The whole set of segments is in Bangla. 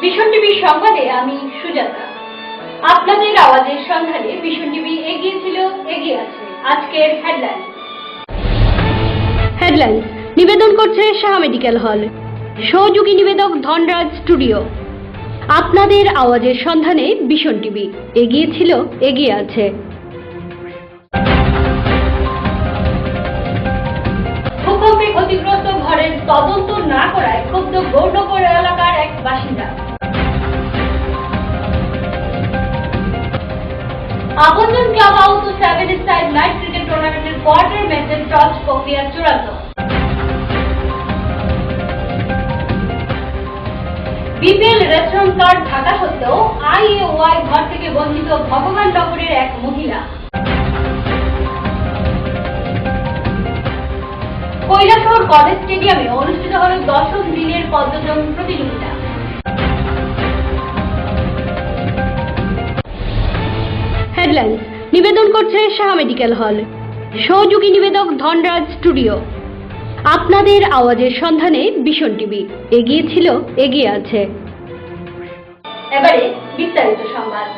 ভিশন টিভির সংবাদে আমি সুজাতা। আপনাদের আওয়াজের সন্ধানে ভিশন টিভি এগিয়ে ছিল, এগিয়ে আছে। আজকের হেডলাইন নিবেদন করছে সাহা মেডিকেল হল, সহযোগী নিবেদক ধনরাজ স্টুডিও। আপনাদের আওয়াজের সন্ধানে ভিশন টিভি এগিয়ে ছিল, এগিয়ে আছে। ভূকম্পে ক্ষতিগ্রস্ত ঘরের তদন্ত না করায় ক্ষুব্ধ গৌরনগর এলাকার এক বাসিন্দা। আপনজন ক্লাব হাউস ও 7 সাইড নাইট ক্রিকেট টুর্নামেন্টের কোয়ার্টার ম্যাচের টস প্রক্রিয়া চূড়ান্ত। বিপিএল রেশন কার্ড থাকা সত্ত্বেও আইএওয়াই ঘর থেকে বঞ্চিত ভগবাননগরের এক মহিলা। কৈলাসহর কলেজ স্টেডিয়ামে অনুষ্ঠিত হল 10ম দিনের পদ্মযজ্ঞ প্রতিযোগিতা। হেডলাইন নিবেদন করছে সাহা মেডিকেল হল, সহযোগী নিবেদক ধনরাজ স্টুডিও। আপনাদের আওয়াজের সন্ধানে ভিশন টিভি এগিয়ে ছিল, এগিয়ে আছে। এবারে বিস্তারিত সংবাদ।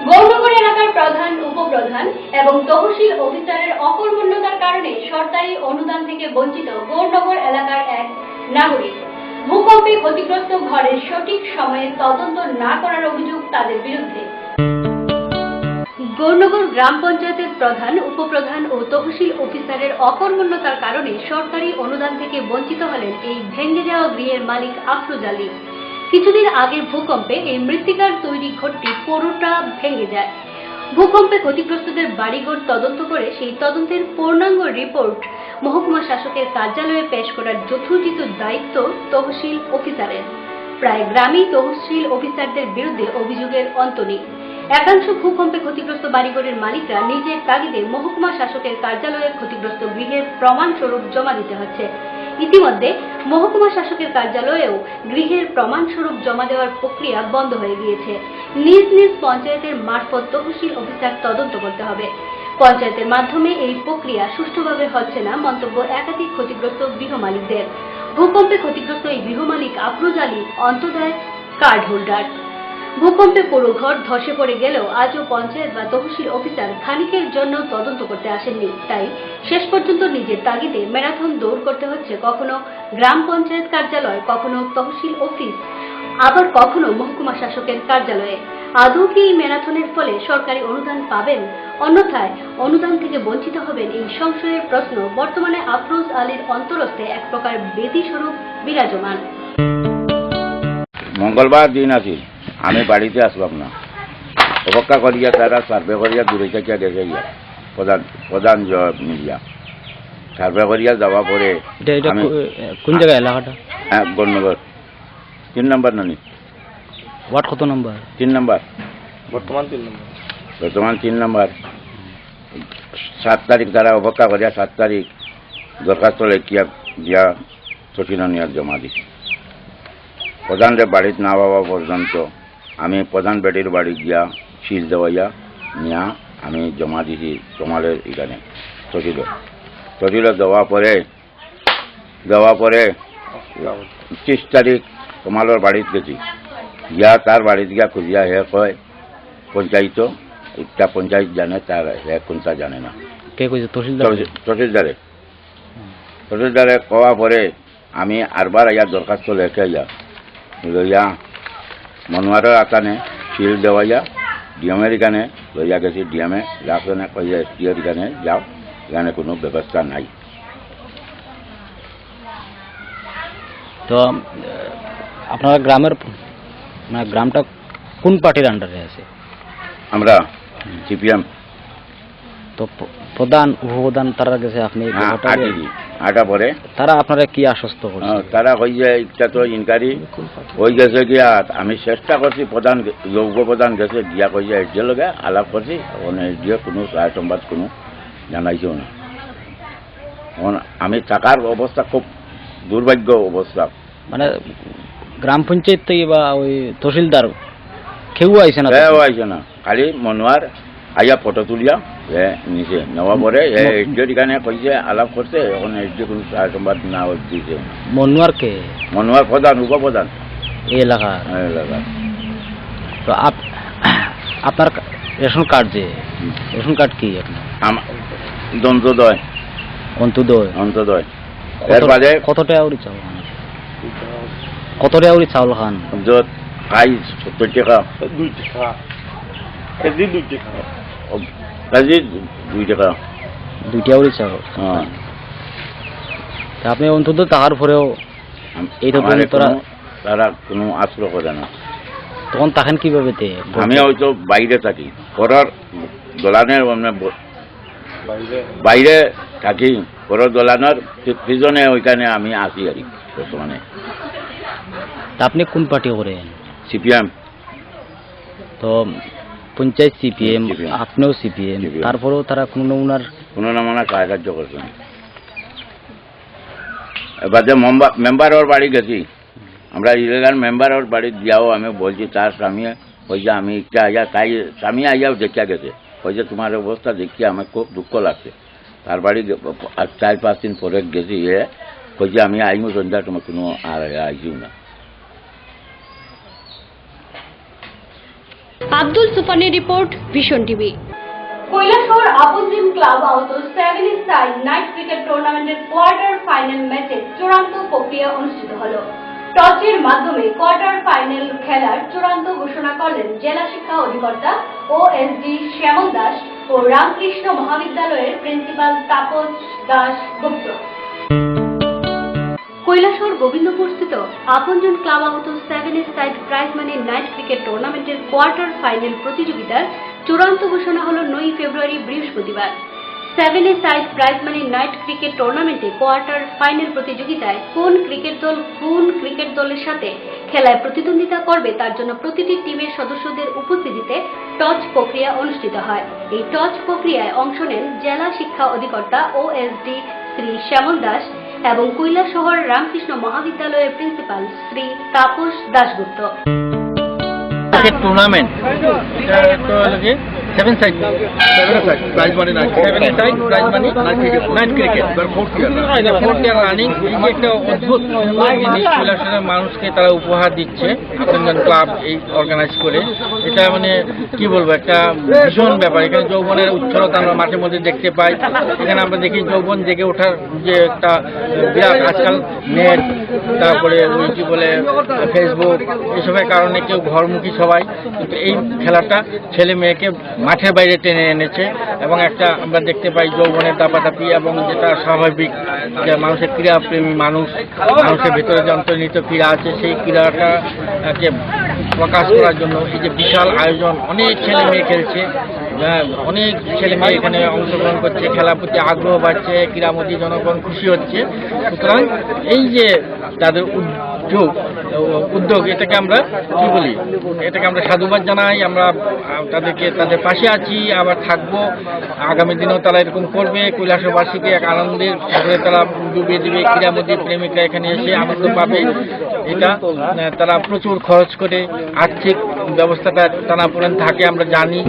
গৌরনগর এলাকার প্রধান, উপপ্রধান এবং তহসিল অফিসারের অকর্মণ্যতার কারণে সরকারি অনুদান থেকে বঞ্চিত গৌরনগর এলাকার এক নাগরিক। ভূকম্পে ক্ষতিগ্রস্ত ঘরের সঠিক সময়ে তদন্ত না করার অভিযোগ তাদের বিরুদ্ধে। গৌরনগর গ্রাম পঞ্চায়েতের প্রধান, উপপ্রধান ও তহসিল অফিসারের অকর্মণ্যতার কারণে সরকারি অনুদান থেকে বঞ্চিত হলেন এই ভেঙে যাওয়া গৃহের মালিক আফরোজ আলী। কিছুদিন আগে ভূকম্পে এই মৃত্তিকার তৈরি ঘরটি পুরোটা ভেঙে যায়। ভূকম্পে ক্ষতিগ্রস্তদের বাড়িঘর তদন্ত করে সেই তদন্তের পূর্ণাঙ্গ রিপোর্ট মহকুমা শাসকের কার্যালয়ে পেশ করার যথোচিত দায়িত্ব তহসিল অফিসারের। প্রায় গ্রামেই তহসিল অফিসারদের বিরুদ্ধে অভিযোগের অন্ত নেই। একাংশ ভূকম্পে ক্ষতিগ্রস্ত বাড়িঘরের মালিকরা নিজের তাগিদে মহকুমা শাসকের কার্যালয়ে ক্ষতিগ্রস্ত গৃহের প্রমাণস্বরূপ জমা দিতে হচ্ছে। ইতিমধ্যে মহকুমা শাসকের কার্যালয়েও গৃহের প্রমাণস্বরূপ জমা দেওয়ার প্রক্রিয়া বন্ধ হয়ে গিয়েছে। নিজ নিজ পঞ্চায়েতের মারফত তহসিল অফিসার তদন্ত করতে হবে। পঞ্চায়েতের মাধ্যমে এই প্রক্রিয়া সুষ্ঠুভাবে হচ্ছে না মন্তব্য একাধিক ক্ষতিগ্রস্ত গৃহ মালিকদের। ভূকম্পে ক্ষতিগ্রস্ত এই গৃহ মালিক আফরোজ আলী অন্তোদয় কার্ড হোল্ডার। ভূকম্পে পুরো ঘর ধসে পড়ে গেলেও আজও পঞ্চায়েত বা তহসিল অফিসার খানিকের জন্য তদন্ত করতে আসেননি। তাই শেষ পর্যন্ত নিজের তাগিদে ম্যারাথন দৌড় করতে হচ্ছে, কখনো গ্রাম পঞ্চায়েত কার্যালয়, কখনো তহসিল অফিস, আবার কখনো মহকুমা শাসকের কার্যালয়ে। আদৌ কি এই ম্যারাথনের ফলে সরকারি অনুদান পাবেন, অন্যথায় অনুদান থেকে বঞ্চিত হবেন, এই সংশয়ের প্রশ্ন বর্তমানে আফরোজ আলীর অন্তরস্থে এক প্রকার বেদি স্বরূপ বিরাজমান। মঙ্গলবার দিন আছে, আমি বাড়িতে আসলাম না, অপেক্ষা করিয়া তারা সার্ভে করিয়া দূরে থেকে গেছে গিয়া প্রধান মিলিয়া সার্ভে করিয়া যাওয়া পরে। কোন জায়গায় এলাকাটা? গৌরনগর 3 নম্বর নানি ওয়ার্ড। কত নম্বর? 3 নম্বর। বর্তমান 3 নম্বর। 7 তারিখ তারা অপেক্ষা করিয়া 7 তারিখ দরখাস্ত লেখিয়া দিয়া সচিন নিয়ার জমা দিছি। প্রধানদের বাড়িতে না পাওয়া পর্যন্ত আমি প্রধান বেটির বাড়ি গিয়া সিল দেওয়াইয়া নিয়া আমি জমা দিছি তোমালের এখানে তহসিলে দেওয়া পরে 30 তারিখ তোমালের বাড়িতে গেছি। গিয়া তার বাড়িতে গিয়া খুঁজিয়া হে কয় পঞ্চায়েত, একটা পঞ্চায়েত জানে, তার হে কোনটা জানে না। কে কইছে? তহসিলদারে কওয়া পরে আমি আরবার আইয়া দরখাস্ত লেখে আইয়া লইয়া মনোয়ারের আসানে সিল দেওয়াইয়া ডিএমের এখানে লইয়া গেছি। ডিএমে লাস্টনে কইয়া এসপিওর এখানে যাও, এখানে কোনো ব্যবস্থা নাই। তো আপনারা গ্রামের গ্রামটা কোন পার্টির আন্ডারে আছে? আমরা সিপিএম। তো প্রধান, উপপ্রধান তারা গেছে, আপনি আটা পরে তারা আপনারা কি আশ্বস্ত করছে? তারা কই যে একটা তো ইনকোয়ারি হয়ে গেছে গিয়া, আমি চেষ্টা করছি, প্রধান উপপ্রধান গেছে গিয়া কই যে এসডিও লগে আলাপ করছি, এসডিও কোনো রায় সংবাদ কোনো জানাইছেও না। আমি থাকার অবস্থা খুব দুর্ভাগ্য অবস্থা। মানে গ্রাম পঞ্চায়েত থেকে বা ওই তহসিলদার কেউ আইছে না? খালি মনোয়ার আইয়া ফটো তুলিয়া নিচে নেওয়া পরে এসডিও এখানে কইছে আলাপ করছে, এখন এসডিও কোনো সংবাদ না দিয়েছে। মনোয়ার কে? মনোয়ার প্রধান, উপপ্রধান। এই এলাকার। এই এলাকার। তো আপনার রেশন কার্ড যে রেশন কার্ড কি আপনার? দন্তদয়। অন্তোদয়। অন্তদয়। এর বাদে কত টাকা করে চাউল খান? কত টাকা করে চাউল খান? যত খাই 70 টাকা। 2 টাকা কেজি। 2 টাকা কেজি। 2 টাকা। 2 টাকা করে চাউল। হ্যাঁ। তা আপনি অন্তত তাহার পরেও এই তো তারা কোনো আশ্রয় করে না। তখন থাকেন কিভাবে? আমি হয়তো বাইরে থাকি, পরের দোলানের বাইরে থাকি, পরের দোলানের পিছনে ওইখানে আমি আসি আর কি বর্তমানে। তা আপনি কোন পার্টি করেন? সিপিএম। তো পঞ্চায়েত সিপিএম, আপনিও সিপিএম, তারপরেও তারা কোনো নমুনা সাহায্য করছেন। এবার যে মেম্বারের বাড়ি গেছি, আমরা ইলেগাল মেম্বারের বাড়ি যাও, আমি বলছি তার স্বামী ওই যে আমি একটা আইয়া তাই স্বামী আইয়াও দেখা গেছে, ওই যে তোমার অবস্থা দেখি আমার খুব দুঃখ লাগছে। তার বাড়ি 4-5 দিন পরে গেছি, ওই যে আমি আইমু সন্ধ্যা, তোমার কোনো আর আইজিও না। আব্দুল সুপানের report, vision TV. Kailashahar Apanjan club আহত 7 সাইড নাইট ক্রিকেট টুর্নামেন্টের কোয়ার্টার ফাইনাল ম্যাচে চূড়ান্ত প্রক্রিয়া অনুষ্ঠিত হল। টসের মাধ্যমে কোয়ার্টার ফাইনাল খেলার চূড়ান্ত ঘোষণা করলেন জেলা শিক্ষা অধিকর্তা ওএসডি শ্যামল দাস ও রামকৃষ্ণ মহাবিদ্যালয়ের প্রিন্সিপাল তাপস দাস গুপ্ত। কৈলাসহর গোবিন্দপুরস্থিত আপনজন ক্লাব আহত 7 side prize money night cricket টুর্নামেন্টের কোয়ার্টার ফাইনাল প্রতিযোগিতার চূড়ান্ত ঘোষণা হল 9 ফেব্রুয়ারি বৃহস্পতিবার। 7 side prize money night cricket টুর্নামেন্টে কোয়ার্টার ফাইনাল প্রতিযোগিতায় কোন ক্রিকেট দলের সাথে খেলায় প্রতিদ্বন্দ্বিতা করবে তার জন্য প্রতিটি টিমের সদস্যদের উপস্থিতিতে টস প্রক্রিয়া অনুষ্ঠিত হয়। এই টস প্রক্রিয়ায় অংশ নেন জেলা শিক্ষা অধিকর্তা ওএসডি শ্রী শ্যামল দাস এবং কৈলাসহর রামকৃষ্ণ মহাবিদ্যালয়ের প্রিন্সিপাল শ্রী তাপস দাশগুপ্ত। টুর্নামেন্ট এটা লাগে 7 side prize money night cricket fourth year running. এই একটা অদ্ভুত জিনিস কৈলাসহরের মানুষকে তারা উপহার দিচ্ছে আপনজন ক্লাব এই অর্গানাইজ করে। এটা মানে কি বলবো, একটা ভীষণ ব্যাপার। এখানে যৌবনের উচ্ছলতা আমরা মাঠের মধ্যে দেখতে পাই। এখানে আমরা দেখি যৌবন জেগে ওঠার যে একটা বিরাট, আজকাল নেট, তারপরে ওই কি বলে ফেসবুক, এসবের কারণে কেউ ঘরমুখী সবাই, কিন্তু এই খেলাটা ছেলে মেয়েকে মাঠের বাইরে টেনে এনেছে এবং একটা আমরা দেখতে পাই যৌবনের দাপাদাপি এবং যেটা স্বাভাবিক যে মানুষের ক্রীড়াপ্রেমী মানুষের ভিতরে যে অন্তর্নিহিত ক্রীড়া আছে, সেই ক্রীড়াটাকে প্রকাশ করার জন্য এই যে বিশাল আয়োজন, অনেক ছেলে মেয়ে খেলছে, অনেক ছেলে মেয়ে এখানে অংশগ্রহণ করছে, খেলার প্রতি আগ্রহ বাড়ছে, ক্রীড়ামোদী জনগণ খুশি হচ্ছে। সুতরাং এই যে তাদের উদ্যোগ, এটাকে আমরা কি বলি, এটাকে আমরা সাধুবাদ জানাই। আমরা তাদের পাশে আছি, আবার থাকবো। আগামী দিনেও তারা এরকম করবে। কৈলাসবাসীকে এক আনন্দের সাগরে তারা ডুবিয়ে দেবে। ক্রীড়ামোদী প্রেমিকরা এখানে এসে আনন্দ পাবে। এটা তারা প্রচুর খরচ করে, আর্থিক ব্যবস্থাটা টানাপোড়েন থাকে আমরা জানি।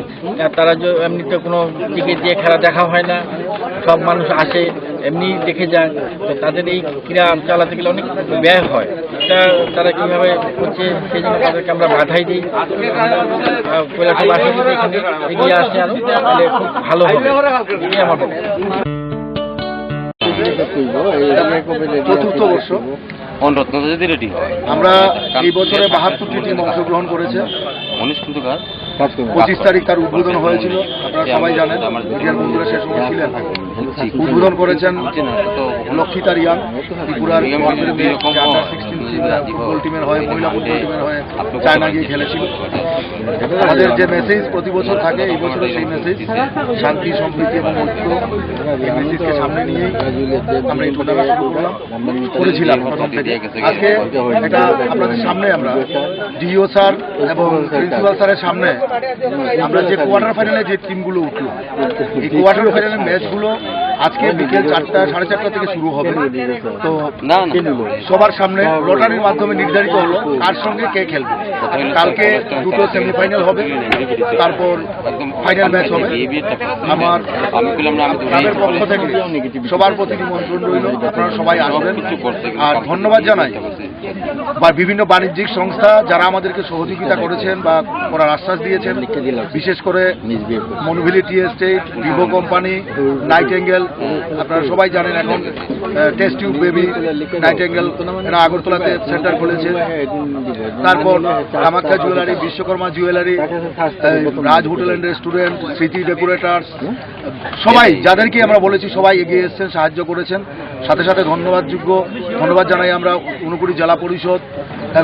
তারা এমনিতে কোনো দিকে দিয়ে খেলা দেখা হয় না, সব মানুষ আসে এমনি দেখে যায়। তো তাদের এই ক্রীড়া চালাতে গেলে অনেক ব্যয় হয়। এটা তারা কীভাবে করছে সেই জন্য তাদেরকে আমরা বাধাই দিই। কৈলাসবাসী যদি এখানে এগিয়ে আসে আরো, তাহলে খুব ভালো হবে। এটাই আমার চতুর্থ বর্ষ আমরা এই বছরে 72টি টিম অংশগ্রহণ করেছে। 25 তারিখ তার উদ্বোধন হয়েছিল, আপনারা সবাই জানেন, মিডিয়ার বন্ধুরা সে সময় ছিলেন। উদ্বোধন করেছেন লক্ষিতা রিয়াং, ত্রিপুরার ফুটবল টিমের হয়ে, মহিলা ফুটবল টিমের হয়ে চায়না গিয়ে খেলেছিল। আমাদের যে মেসেজ প্রতি বছর থাকে, এই বছরে সেই মেসেজ শান্তি, সম্প্রীতি এবং ঐক্য, এই মেসেজকে সামনে নিয়েই আমরা এই টুর্নামেন্ট শুরু করেছিলাম প্রথম থেকে। আজকে এটা আপনাদের সামনে আমরা ডিও স্যার এবং প্রিন্সিপাল স্যারের সামনে আমরা যে কোয়ার্টার ফাইনালে যে টিমগুলো উঠলো, এই কোয়ার্টার ফাইনালের ম্যাচগুলো আজকে বিকেল 4টা 4:30 থেকে শুরু হবে। তো সবার সামনে লটারির মাধ্যমে নির্ধারিত হলো কার সঙ্গে কে খেলবে। কালকে দুটো সেমিফাইনাল হবে, তারপর ফাইনাল ম্যাচ হবে। আমার ক্লাবের পক্ষ থেকে সবার প্রতি নিমন্ত্রণ রইল, আপনারা সবাই আসবেন। আর ধন্যবাদ জানাই বা বিভিন্ন বাণিজ্যিক সংস্থা যারা আমাদেরকে সহযোগিতা করেছেন বা করার আশ্বাস দিয়েছেন, বিশেষ করে Manu valley tea estate, Vivo company, nightingale, আপনারা সবাই জানেন এখন টেস্ট টিউব বেবি, নাইটেঙ্গেল এরা আগরতলাতে সেন্টার খুলেছে। তারপর Kamakhya jewellery, Vishwakarma jewellery, Raj hotel and restaurant, স্মৃতি ডেকোরেটার্স, সবাই যাদেরকে আমরা বলেছি সবাই এগিয়ে এসেছেন, সাহায্য করেছেন। সাথে সাথে ধন্যবাদ জানাই আমরা ঊনকোটি জেলা পরিষদ,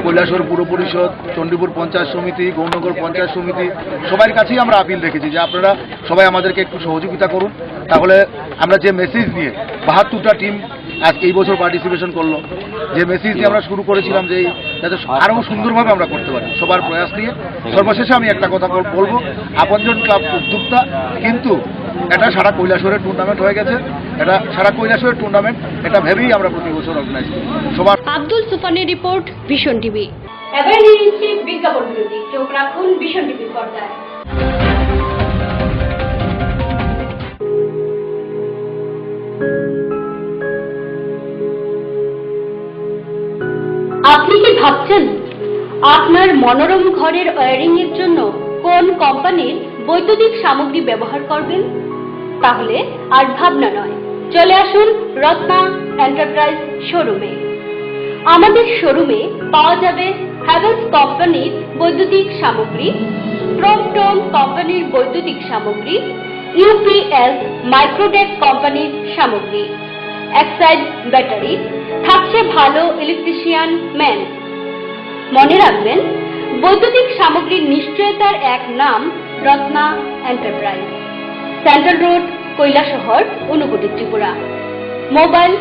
কৈলাসহর পুর পরিষদ, চণ্ডীপুর পঞ্চায়েত সমিতি, গৌরনগর পঞ্চায়েত সমিতি, সবার কাছেই আমরা আপিল রেখেছি যে আপনারা সবাই আমাদেরকে একটু সহযোগিতা করুন। তাহলে আমরা যে মেসেজ নিয়ে 72টা টিম আজ এই বছর পার্টিসিপেশন করলো, যে মেসেজ নিয়ে আমরা শুরু করেছিলাম যে যাতে আরও সুন্দরভাবে আমরা করতে পারি, সবার প্রয়াস নিয়ে। সর্বশেষে আমি একটা কথা বলবো, আপনজন ক্লাব উদ্যোক্তা, কিন্তু এটা সারা কৈলাসহরের টুর্নামেন্ট হয়ে গেছে, এটা সারা কৈলাসহরের টুর্নামেন্ট, এটা ভেবেই আমরা প্রতি বছর অর্গানাইজ করি। সবার আব্দুল সুফানের রিপোর্ট, ভিশন টিভি। এবার নিয়ে নিচ্ছি বিজ্ঞাপন বিরতি। চোখ রাখুন ভিশন টিভির পর্দায়। আপনি কি ভাবছেন আপনার মনোরম ঘরের ওয়্যারিং এর জন্য কোন কোম্পানির বৈদ্যুতিক সামগ্রী ব্যবহার করবেন? তাহলে আর ভাবনা নয়, চলে আসুন রত্না এন্টারপ্রাইজ শোরুমে। আমাদের শোরুমে পাওয়া যাবে হ্যাভেলস কোম্পানির বৈদ্যুতিক সামগ্রী, ক্রমটন কোম্পানির বৈদ্যুতিক সামগ্রী, ইউপিএস মাইক্রোটেক কোম্পানির সামগ্রী, এক্সাইড ব্যাটারি, থাকছে ভালো ইলেকট্রিশিয়ান ম্যান। মনে রাখবেন, বৈদ্যুতিক সামগ্রীর নিশ্চয়তার এক নাম Ratna enterprise, central road, Kailashahar, Unakoti, Tripura. Mobile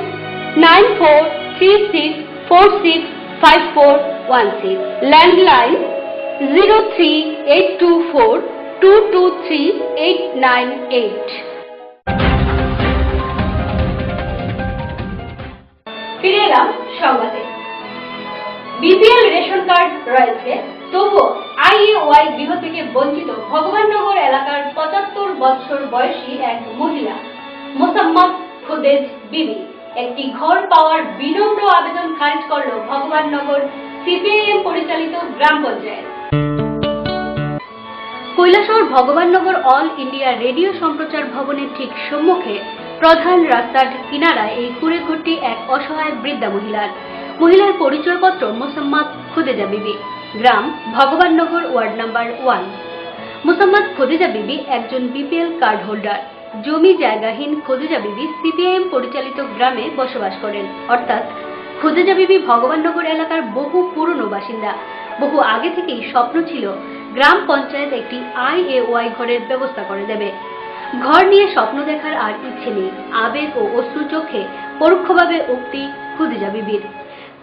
9436465416, landline 03824223898। ফিরে এলাম সংবাদে। বিপিএল রেশন কার্ড রয়েছে, তবুও আইএওয়াই গৃহ থেকে বঞ্চিত ভগবাননগর এলাকার 75 বছর বয়সী এক মহিলা মোসাম্মদ খুদেজ বিবি একটি ঘর পাওয়ার বিনম্র আবেদন খারিজ করল ভগবাননগর সিপিআইএম পরিচালিত গ্রাম panchayat. Kailashahar Bhagabannagar all India radio সম্প্রচার ভবনের ঠিক সম্মুখে প্রধান রাস্তার কিনারায় এই কুড়েঘরটি এক অসহায় বৃদ্ধা মহিলার পরিচয়পত্র মোসাম্মদ খুদেজা বিবি, গ্রাম ভগবাননগর, ওয়ার্ড নাম্বার 1। মোসাম্মদ খুদেজা বিবি একজন বিপিএল কার্ড হোল্ডার। জমি জায়গাহীন খুদেজা বিবি সিপিআইএম পরিচালিত গ্রামে বসবাস করেন। অর্থাৎ খুদেজা বিবি ভগবাননগর এলাকার বহু পুরনো বাসিন্দা। বহু আগে থেকেই স্বপ্ন ছিল গ্রাম পঞ্চায়েত একটি আইএওয়াই ঘরের ব্যবস্থা করে দেবে। ঘর নিয়ে স্বপ্ন দেখার আর ইচ্ছে নেই। আবেগ ও অশ্রু চোখে পরোক্ষভাবে উক্তি খুদেজা বিবির।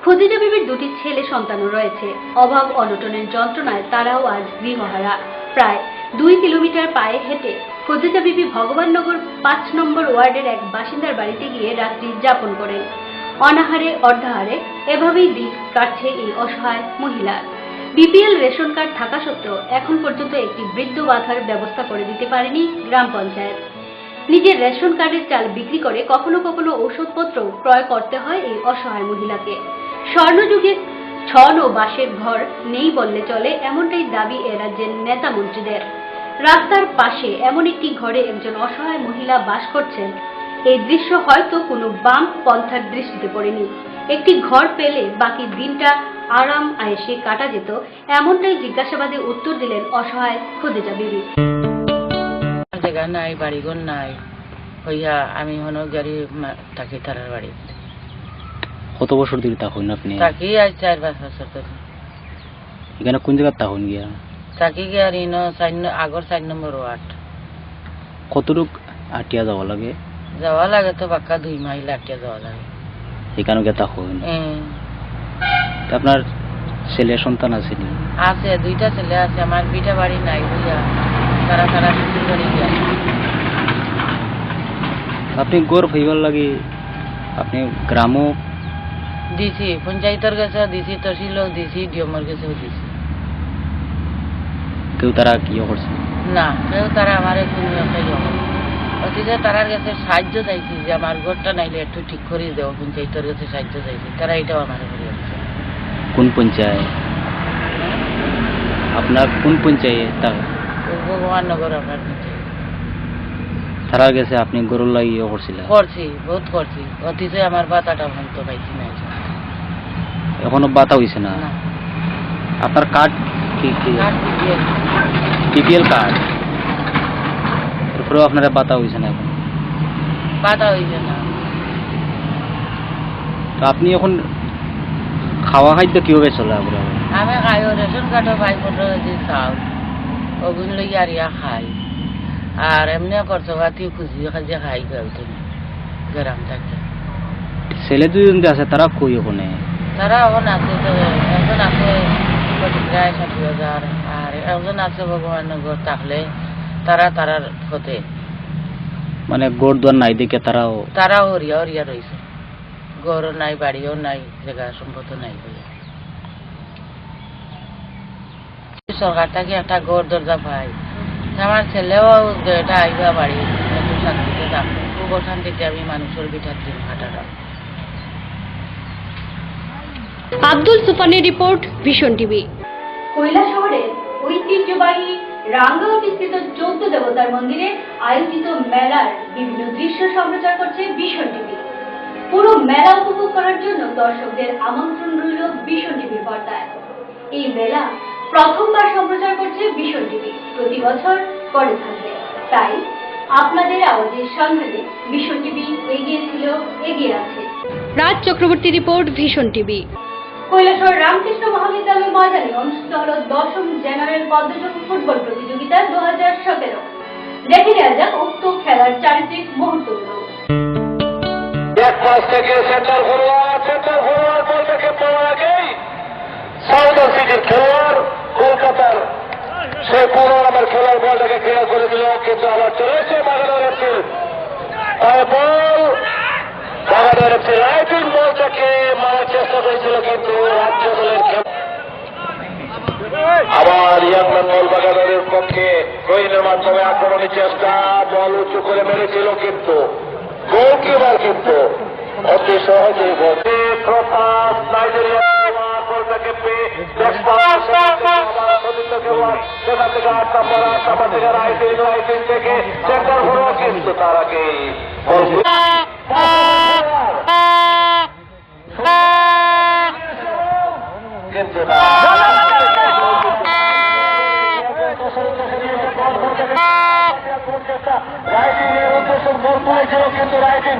খুদেজা বিবির দুটি ছেলে সন্তানও রয়েছে। অভাব অনটনের যন্ত্রণায় তারাও আজ গৃহহারা। প্রায় 2 কিলোমিটার পায়ে হেঁটে খুদেজা বিবি ভগবাননগর 5 নম্বর ওয়ার্ডের এক বাসিন্দার বাড়িতে গিয়ে রাত্রি যাপন করেন। অনাহারে অর্ধাহারে এভাবেই দিন কাটছে এই অসহায় মহিলার। বিপিএল রেশন কার্ড থাকা সত্ত্বেও এখন পর্যন্ত একটি বৃদ্ধ ভাতার ব্যবস্থা করে দিতে পারেনি গ্রাম পঞ্চায়েত। নিজের রেশন কার্ডের চাল বিক্রি করে কখনো কখনো ওষুধপত্র ক্রয় করতে হয় এই অসহায় মহিলাকে। স্বর্ণযুগে ছন ও বাঁশের ঘর নেই বললে চলে, এমনটাই দাবি এ রাজ্যের নেতা মন্ত্রীদের। রাস্তার পাশে এমন একটি ঘরে একজন অসহায় মহিলা বাস করছেন। এই দৃশ্য হয়তো কোনো বাম পন্থার দৃষ্টিতে পড়েনি। একটি ঘর পেলে বাকি দিনটা আরাম আয়েশে কাটা যেত, এমনটাই জিজ্ঞাসাবাদে উত্তর দিলেন অসহায় খুদেজা বিবি। জায়গা নাই, বাড়িঘর নাই, হইয়া আমি হন গাড়ি থাকি তারার বাড়ি। কত বছর ধরে থাকুন আপনি? থাকি আজ 4-5 বছর ধরে। এখানে কোন জায়গা থাকুন গিয়া? থাকি গিয়া আগর 4 নম্বর ওয়ার্ড। কতটুক আটিয়া যাওয়া লাগে? যাওয়া লাগে তো বাক্কা 2 মাইল আটিয়া যাওয়া লাগে। এখানে গিয়ে থাকুন? আপনার ছেলে সন্তান আছে? আছে, 2টা ছেলে আছে। আমার বিটা বাড়ি নাই হইয়া তারা শ্বশুর বাড়ি গিয়া। আপনি গড় ফাইবার লাগে আপনি গ্রামও দিছি পঞ্চায়েতের কাছে দিছি, তহসিলও দিছি, ডিএমের কাছেও দিছি। কেউ তারা কি করছে? না, কেউ তারা আমার কোনো একটা অথচ তারার কাছে সাহায্য চাইছি যে আমার ঘরটা নাইলে একটু ঠিক করে দেও, পঞ্চায়েতের কাছে সাহায্য চাইছি, তারা এটাও আমার করে দিচ্ছে। কোন পঞ্চায়েত? আপনার কোন পঞ্চায়েত? ভগবান নগর আমার পঞ্চায়েত। তারা গেছে আপনি গরুর লাগিয়ে করছিলেন? করছি, বহুত করছি, অথচ আমার বাতাটা ভাঙতে পাইছি না। এখনো বাতা হয়েছে না? না, আপনার কার্ড কি কি? আর BPL বিপিএল কার্ড, এরপরেও আপনারা বাতা হয়েছে না এখন? বাতা হইছে না। তো আপনি এখন খাওয়া খাদ্য কিভাবে চলে আপনার? আমি খাই রেশন কার্ডও 5-15 কেজি চাউল ওগুন লই আর ইয়া খাই, আর এমনি করছো বাতি খুঁজি খাজে খাই গাউতে গরম থাকে। ছেলে দুজন যে আছে তারা কই ওখানে? তারা এখন আছে, একজন আছে 50,000, আর একজন আছে ভগবাননগর, থাকলে তারার হতে মানে গোড় দোয়ার নাই দেখে তারাও হরিয়া রয়েছে, ঘরও নাই, বাড়িও নাই, জায়গা সম্পদও নাই। সরকার থেকে একটা ঘর দরজা পাই, আমার ছেলেও এটা আইবা বাড়ি একটু শান্তিতে থাকবে, খুব অশান্তিতে আমি মানুষের পিঠার দিন হাঁটাটা। আব্দুল সুফানের রিপোর্ট, ভিশন টিভি। কৈলাসহরের ঐতিহ্যবাহী রাঙ্গামাটি স্থিত 14 দেবতার মন্দিরে আয়োজিত মেলার বিভিন্ন দৃশ্য সম্প্রচার করছে ভিশন টিভি। পুরো মেলা উপভোগ করার জন্য দর্শকদের আমন্ত্রণ রইল ভিশন টিভির পর্দায়। এই মেলা প্রথমবার সম্প্রচার করছে ভিশন টিভি, প্রতি বছর করে থাকবে। তাই আপনাদের আওয়াজের সন্ধানে ভিশন টিভি এগিয়ে ছিল, এগিয়ে আছে। Raj Chakraborty report, vision TV. Kailashahar Ramakrishna Mahavidyalaya ময়দানে অনুষ্ঠিত হল 10ম জেনারেল পদ্মযোগ ফুটবল প্রতিযোগিতা 2017। দেখে নেওয়া যাক উক্ত খেলার চারিত্রিক মুহূর্তগুলো। এক পাশ থেকে সেন্টার ফরওয়ার্ড বল থেকে পাওয়ার আগেই সাউদার্ন সিটির খেলোয়াড় কলকাতার সে 15 নম্বর খেলার বলটাকে ক্লিয়ার করে দিল, কিন্তু আবার চলেছে বাগানের এফসি। বল বাগানের এফসি রাইটিং বলটাকে মারার চেষ্টা করেছিল, কিন্তু রাজ্য দলের আবার ইয়াংম্যান বল বাগানের পক্ষে রহিনের মাধ্যমে আক্রমণের চেষ্টা, বল উঁচু করে মেরেছিল, কিন্তু গোলকিপার কিন্তু অতি সহজেই বলছে প্রভাস নাইজেরিয়া বলটাকে পেয়ে সেখান থেকে 8 নম্বর থেকে রাইটিং থেকে সেন্টার হলো, কিন্তু তার আগেই কিন্তু কিন্তু রাইটিং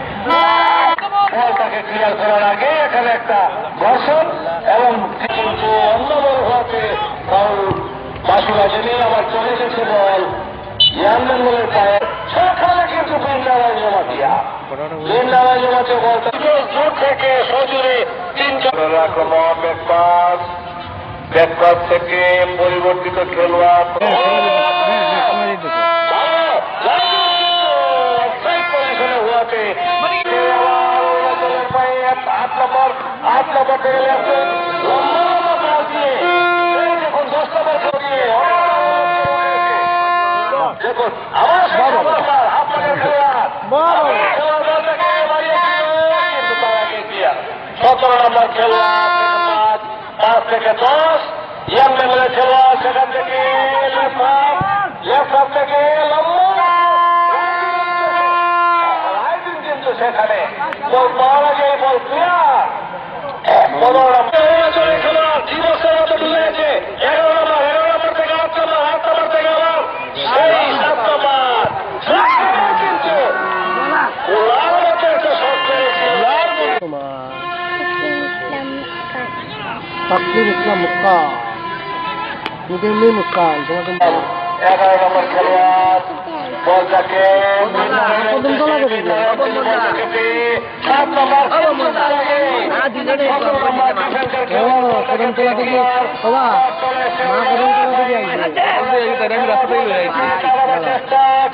বলটাকে ক্লিয়ার করার আগে এখানে একটা ঘর্ষণ এবং কিন্তু অন্য বল হওয়াতে বাসুরা জেনে আবার চলে গেছে বল ইয়াংম্যান বলের পায়ে, সেখানে কিন্তু বৃন্দাবন জমাতে বলটা জোর থেকে সজুরে 3 জনের আক্রমণ, ব্যাকপাস থেকে পরিবর্তিত খেলোয়াড় হওয়াতে 8 নম্বর থেকে দেখুন 10 নম্বর দিয়ে দেখুন আমার আপনাদের খেলোয়াড় 17 নম্বর খেলোয়াড় 5 থেকে 10 ইয়াংম্যানের খেলোয়াড়, সেখান থেকে লেফট থেকে রাইটিং, কিন্তু সেখানে বল পাওয়ার আগে বল ক্লিয়ার। 15 নম্বর খেলোয়াড় দিবসের মতো ঢুকেছে, 11 নম্বর থেকে 8 নম্বর থেকে আবার সেই 7 নম্বর, কিন্তু ওলার মতো একটা শট করেছিল। তাকলির ইসলাম মুক্কা মুদিমি মুক্কা তোমাদের 11 নম্বর খেলোয়াড় বলটাকে 7 নম্বর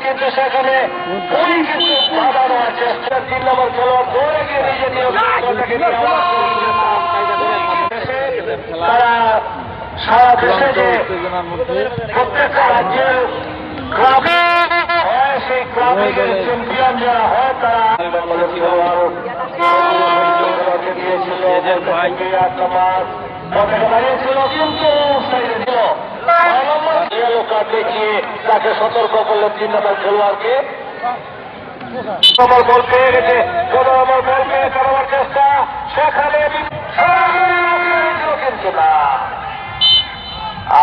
কিন্তু সেখানে বাঁধানো চেষ্টা 3 নম্বর খেলোয়াড় দৌড়ে গিয়ে নিজে তারা সারা দেশে যে প্রত্যেকটা রাজ্যের ক্লাবে হয় সেই ক্লাবে চ্যাম্পিয়ন যারা হয় তারা দিয়েছিল 8 নম্বর পতাকা বাড়িয়েছিল কিন্তু ছিল 9 নম্বর ইয়েলো কার্ড দেখিয়ে তাকে সতর্ক করলো 3 নম্বর খেলোয়াড়কে নম্বর বল পেয়ে গেছে 14 নম্বর বল পেয়ে করার চেষ্টা সেখানে কিন্তু না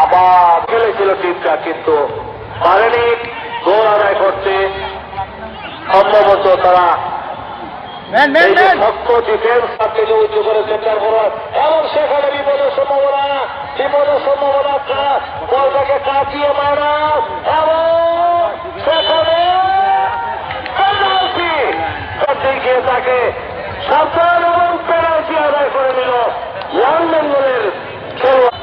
আবার খেলেছিল টিমটা কিন্তু পারেনি গোল আদায় করতে সম্ভবত তারা শক্ত ডিফেন্স তাকে উঁচু করে সেন্টার ফরওয়ার্ড এমন সেখানে বিপদের সম্ভাবনা বলটাকে কাটিয়ে মারা এবং সেখানে দিকে তাকে সাবধান এবং পেনাল্টি আদায় করে নিল ওয়ান বেঙ্গলের খেলোয়াড়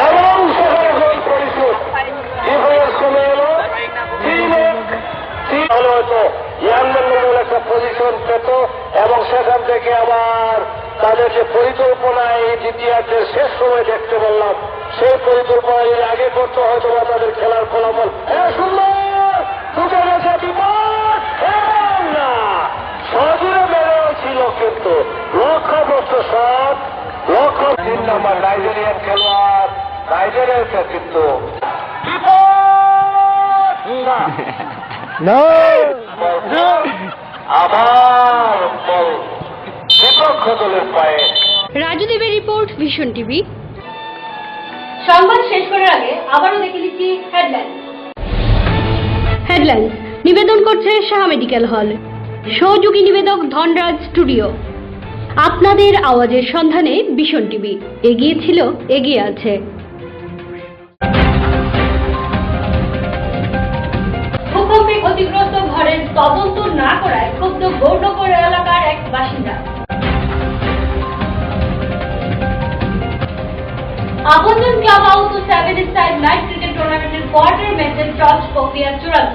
এবং সেখানে গোল পরিশোধ ডিফেন্স কমে এলো হলে হয়তো ইয়াং বেঙ্গল একটা পজিশন পেত এবং সেখান থেকে আবার তাদের যে পরিকল্পনা এই দ্বিতীয়ার্ধের শেষ সময় দেখতে বললাম সেই পরিকল্পনা যদি আগে করতে হয়তো বা তাদের খেলার ফলাফল সুন্দর ঢুকে গেছে বিপদ না সজুরে মেরেও ছিল কিন্তু লক্ষ্যগ্রস্ত শট 3 নম্বর নাইজেরিয়ান খেলোয়াড় নাইজেরিয়াকে কিন্তু আবার বল বিপক্ষ দলের পায়ে রাজুদেবের রিপোর্ট ভিশন টিভি। সংবাদ শেষ করার আগে আবারও দেখে নিচ্ছি হেডলাইন্স নিবেদন করছে সাহা মেডিকেল হল, সহযোগী নিবেদক ধনরাজ স্টুডিও। আপনাদের আওয়াজের সন্ধানে ভিশন টিভি এগিয়ে ছিল, এগিয়ে আছে। ভূকম্পে ক্ষতিগ্রস্ত ঘরের তদন্ত না করায় ক্ষুব্ধ গৌরনগর এলাকার এক বাসিন্দা। আপনজন ক্লাব আউট ও 7-সাইড নাইট ক্রিকেট টুর্নামেন্টের কোয়ার্টার ম্যাচের টস প্রক্রিয়া চূড়ান্ত।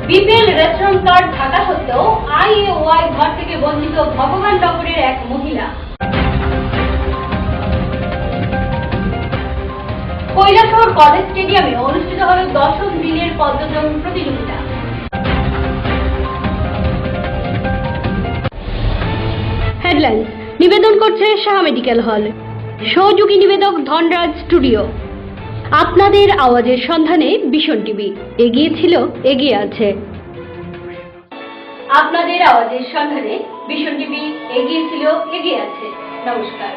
বিপিএল রেশন কার্ড থাকা সত্ত্বেও আইএওয়াই ঘর থেকে বঞ্চিত ভগবান নগরের এক মহিলা। কৈলাসহর কলেজ স্টেডিয়ামে অনুষ্ঠিত হল 10ম দিনের পদ্মজন প্রতিযোগিতা। হেডলাইন্স নিবেদন করছে সাহা মেডিকেল হল, সহযোগী নিবেদক ধনরাজ স্টুডিও। আপনাদের আওয়াজের সন্ধানে ভিশন টিভি এগিয়ে ছিল, এগিয়ে আছে। আপনাদের আওয়াজের সন্ধানে ভিশন টিভি এগিয়ে ছিল, এগিয়ে আছে। নমস্কার।